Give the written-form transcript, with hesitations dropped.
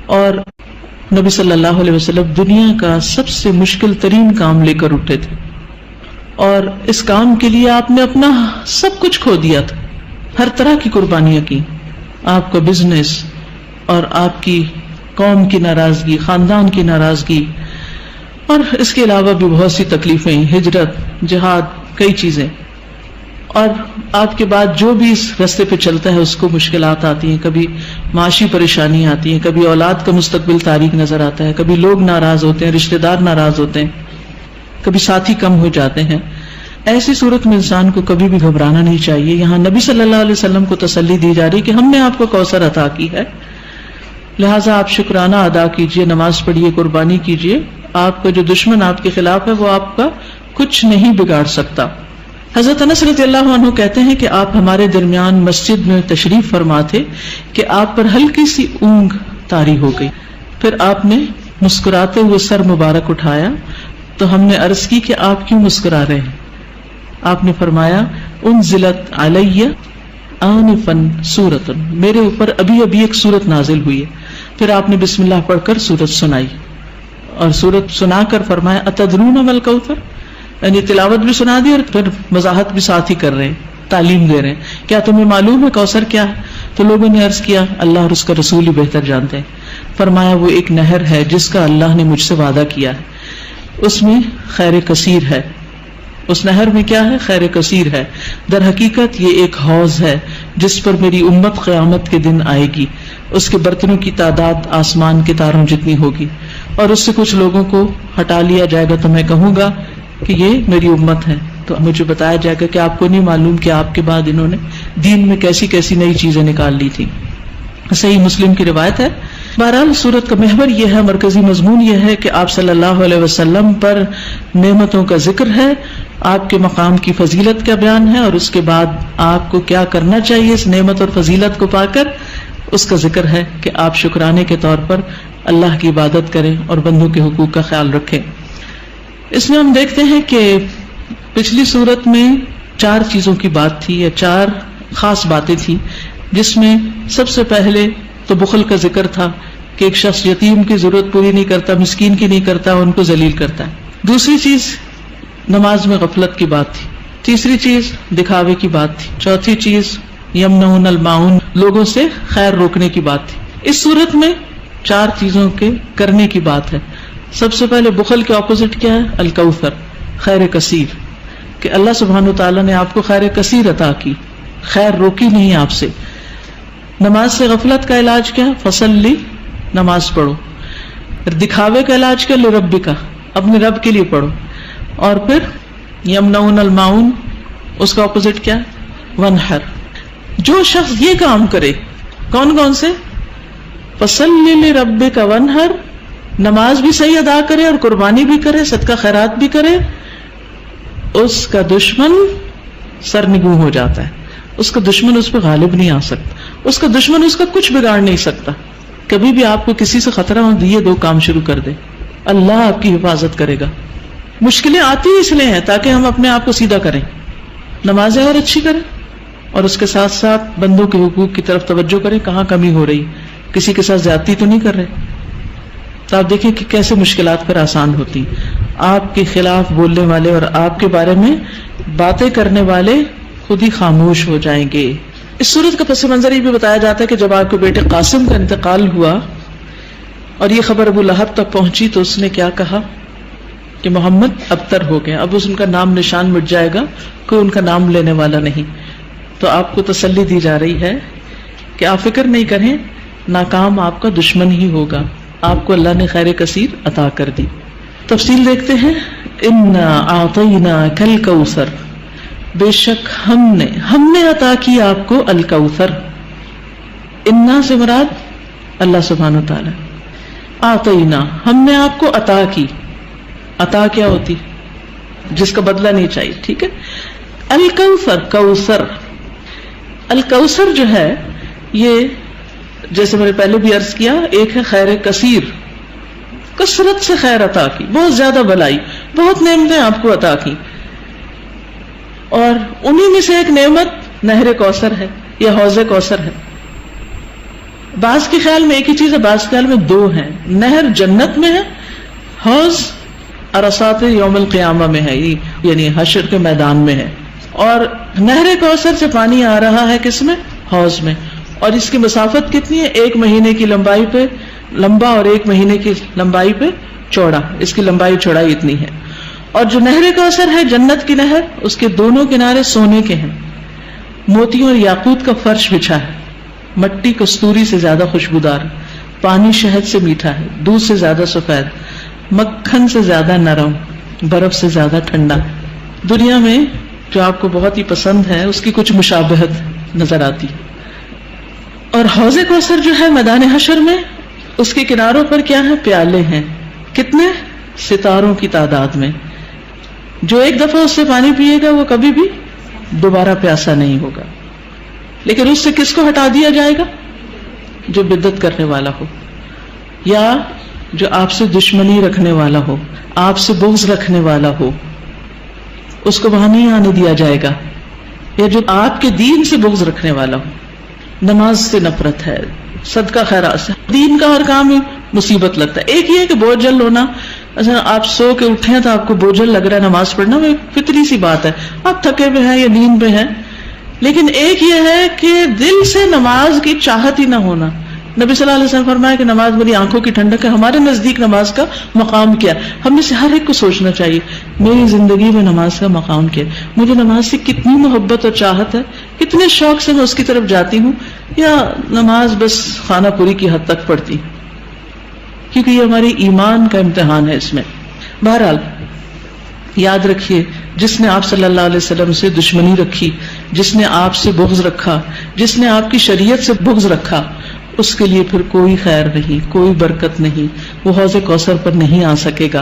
اور نبی صلی اللہ علیہ وسلم دنیا کا سب سے مشکل ترین کام لے کر اٹھے تھے، اور اس کام کے لیے آپ نے اپنا سب کچھ کھو دیا تھا، ہر طرح کی قربانیاں کی، آپ کا بزنس اور آپ کی قوم کی ناراضگی، خاندان کی ناراضگی، اور اس کے علاوہ بھی بہت سی تکلیفیں، ہجرت، جہاد، کئی چیزیں، اور آپ کے بعد جو بھی اس راستے پہ چلتا ہے اس کو مشکلات آتی ہیں، کبھی معاشی پریشانی آتی ہیں، کبھی اولاد کا مستقبل تاریک نظر آتا ہے، کبھی لوگ ناراض ہوتے ہیں، رشتہ دار ناراض ہوتے ہیں، کبھی ساتھی کم ہو جاتے ہیں۔ ایسی صورت میں انسان کو کبھی بھی گھبرانا نہیں چاہیے۔ یہاں نبی صلی اللہ علیہ وسلم کو تسلی دی جا رہی کہ ہم نے آپ کو کوثر عطا کی ہے، لہٰذا آپ شکرانہ ادا کیجئے، نماز پڑھیے، قربانی کیجئے، آپ کا جو دشمن آپ کے خلاف ہے وہ آپ کا کچھ نہیں بگاڑ سکتا۔ حضرت انس رضی اللہ عنہ کہتے ہیں کہ آپ ہمارے درمیان مسجد میں تشریف فرما تھے کہ آپ پر ہلکی سی اونگ طاری ہو گئی، پھر آپ نے مسکراتے ہوئے سر مبارک اٹھایا تو ہم نے عرض کی کہ آپ کیوں مسکرا رہے ہیں؟ آپ نے فرمایا انزلت علی آنفا سورۃ، میرے اوپر ابھی ابھی ایک سورت نازل ہوئی ہے۔ پھر آپ نے بسم اللہ پڑھ کر سورت سنائی، اور سورت سنا کر فرمایا اتدرون ما الکوثر، یعنی تلاوت بھی سنا دی اور پھر وضاحت بھی ساتھ ہی کر رہے ہیں، تعلیم دے رہے ہیں، کیا تمہیں معلوم ہے کوثر کیا ہے؟ تو لوگوں نے عرض کیا اللہ اور اس کا رسول ہی بہتر جانتے ہیں۔ فرمایا وہ ایک نہر ہے جس کا اللہ نے مجھ سے وعدہ کیا ہے، اس میں خیر کثیر ہے۔ اس نہر میں کیا ہے؟ خیر کثیر ہے۔ در حقیقت یہ ایک حوض ہے جس پر میری امت قیامت کے دن آئے گی، اس کے برتنوں کی تعداد آسمان کے تاروں جتنی ہوگی، اور اس سے کچھ لوگوں کو ہٹا لیا جائے گا تو میں کہوں گا کہ یہ میری امت ہے، تو مجھے بتایا جائے گا کہ آپ کو نہیں معلوم کہ آپ کے بعد انہوں نے دین میں کیسی کیسی نئی چیزیں نکال لی تھی۔ صحیح مسلم کی روایت ہے۔ بہرحال سورت کا محور یہ ہے، مرکزی مضمون یہ ہے کہ آپ صلی اللہ علیہ وسلم پر نعمتوں کا ذکر ہے، آپ کے مقام کی فضیلت کا بیان ہے، اور اس کے بعد آپ کو کیا کرنا چاہیے اس نعمت اور فضیلت کو پا کر، اس کا ذکر ہے کہ آپ شکرانے کے طور پر اللہ کی عبادت کریں اور بندوں کے حقوق کا خیال رکھیں۔ اس میں ہم دیکھتے ہیں کہ پچھلی صورت میں 4 چیزوں کی بات تھی، یا 4 خاص باتیں تھیں، جس میں سب سے پہلے تو بخل کا ذکر تھا کہ ایک شخص یتیم کی ضرورت پوری نہیں کرتا، مسکین کی نہیں کرتا، ان کو ذلیل کرتا ہے۔ دوسری چیز نماز میں غفلت کی بات تھی۔ تیسری چیز دکھاوے کی بات تھی۔ چوتھی چیز یمنعون الماعون، لوگوں سے خیر روکنے کی بات تھی۔ اس صورت میں 4 چیزوں کے کرنے کی بات ہے۔ سب سے پہلے بخل کے اپوزٹ کیا ہے؟ الکوثر، خیر کثیر، کہ اللہ سبحانہ وتعالیٰ نے آپ کو خیر کثیر عطا کی، خیر روکی نہیں آپ سے۔ نماز سے غفلت کا علاج کیا ہے؟ فصلی، نماز پڑھو۔ دکھاوے کا علاج کیا؟ لربک، اپنے رب کے لیے پڑھو۔ اور پھر یمنعون الماعون، اس کا اپوزٹ کیا ہے؟ ونحر۔ جو شخص یہ کام کرے، کون کون سے؟ فصلی لربک ونحر، نماز بھی صحیح ادا کرے اور قربانی بھی کرے، صدقہ خیرات بھی کرے، اس کا دشمن سرنگوں ہو جاتا ہے، اس کا دشمن اس پہ غالب نہیں آ سکتا، اس کا دشمن اس کا کچھ بگاڑ نہیں سکتا۔ کبھی بھی آپ کو کسی سے خطرہ ہو، یہ 2 کام شروع کر دے، اللہ آپ کی حفاظت کرے گا۔ مشکلیں آتی اس لیے ہیں تاکہ ہم اپنے آپ کو سیدھا کریں، نمازیں اور اچھی کریں، اور اس کے ساتھ ساتھ بندوں کے حقوق کی طرف توجہ کریں، کہاں کمی ہو رہی، کسی کے ساتھ زیادتی تو نہیں کر رہے۔ تو آپ دیکھیں کہ کیسے مشکلات پر آسان ہوتی۔ آپ کے خلاف بولنے والے اور آپ کے بارے میں باتیں کرنے والے خود ہی خاموش ہو جائیں گے۔ اس صورت کا پس منظر یہ بھی بتایا جاتا ہے کہ جب آپ کے بیٹے قاسم کا انتقال ہوا اور یہ خبر ابو لہب تک پہنچی تو اس نے کیا کہا کہ محمد ابتر ہو گیا، اب ان کا نام نشان مٹ جائے گا، کوئی ان کا نام لینے والا نہیں۔ تو آپ کو تسلی دی جا رہی ہے کہ آپ فکر نہیں کریں، ناکام آپ کا دشمن ہی ہوگا، آپ کو اللہ نے خیر کثیر عطا کر دی۔ تفصیل دیکھتے ہیں۔ انا اعطیناک الکوثر، بے شک ہم نے عطا کی آپ کو الکوثر۔ انا سے مراد اللہ سبحانہ وتعالی، اعطینا ہم نے آپ کو عطا کی۔ عطا کیا ہوتی؟ جس کا بدلہ نہیں چاہیے، ٹھیک ہے۔ الکوثر، کوثر، الکوثر جو ہے یہ جیسے میں نے پہلے بھی عرض کیا، ایک ہے خیر کثیر، کثرت سے خیر عطا کی، بہت زیادہ بھلائی، بہت نعمتیں آپ کو عطا کی، اور انہی میں سے ایک نعمت نہر کوثر ہے یا حوض کوثر ہے۔ بعض کے خیال میں ایک ہی چیز ہے، بعض کے خیال میں دو ہیں. نہر جنت میں ہے، حوض عرصات یوم القیامہ میں ہے، یعنی حشر کے میدان میں ہے. اور نہر کوثر سے پانی آ رہا ہے کس میں؟ حوض میں. اور اس کی مسافت کتنی ہے؟ 1 مہینے کی لمبائی پہ لمبا اور 1 مہینے کی لمبائی پہ چوڑا. اس کی لمبائی چوڑائی اتنی ہے. اور جو نہر کوثر ہے جنت کی نہر، اس کے دونوں کنارے سونے کے ہیں، موتیوں اور یاقوت کا فرش بچھا ہے، مٹی کستوری سے زیادہ خوشبودار، پانی شہد سے میٹھا ہے، دودھ سے زیادہ سفید، مکھن سے زیادہ نرم، برف سے زیادہ ٹھنڈا. دنیا میں جو آپ کو بہت ہی پسند ہے اس کی کچھ مشابہت نظر آتی ہے. اور حوض کوثر جو ہے میدان حشر میں، اس کے کناروں پر کیا ہے؟ پیالے ہیں. کتنے؟ ستاروں کی تعداد میں. جو ایک دفعہ اس سے پانی پیے گا وہ کبھی بھی دوبارہ پیاسا نہیں ہوگا. لیکن اس سے کس کو ہٹا دیا جائے گا؟ جو بدعت کرنے والا ہو، یا جو آپ سے دشمنی رکھنے والا ہو، آپ سے بغض رکھنے والا ہو، اس کو وہاں نہیں آنے دیا جائے گا. یا جو آپ کے دین سے بغض رکھنے والا ہو، نماز سے نفرت ہے، صدقہ خیرات سے، دین کا ہر کام میں مصیبت لگتا ہے. ایک یہ ہے کہ بوجھل ہونا، اچھا آپ سو کے اٹھے ہیں تو آپ کو بوجھل لگ رہا ہے نماز پڑھنا، وہ ایک فطری سی بات ہے، آپ تھکے ہوئے ہیں یا نیند میں ہیں. لیکن ایک یہ ہے کہ دل سے نماز کی چاہت ہی نہ ہونا. نبی صلی اللہ علیہ وسلم فرمایا کہ نماز میری آنکھوں کی ٹھنڈک ہے. ہمارے نزدیک نماز کا مقام کیا؟ ہم میں سے ہر ایک کو سوچنا چاہیے میری زندگی میں نماز کا مقام کیا؟ مجھے نماز سے کتنی محبت اور چاہت ہے، کتنے شوق سے میں اس کی طرف جاتی ہوں، یا نماز بس خانہ پوری کی حد تک پڑھتی؟ کیونکہ یہ ہماری ایمان کا امتحان ہے. اس میں بہرحال یاد رکھیے، جس نے آپ صلی اللہ علیہ وسلم سے دشمنی رکھی، جس نے آپ سے بغض رکھا، جس نے آپ کی شریعت سے بغض رکھا، اس کے لیے پھر کوئی خیر نہیں، کوئی برکت نہیں، وہ حوض کوثر پر نہیں آ سکے گا.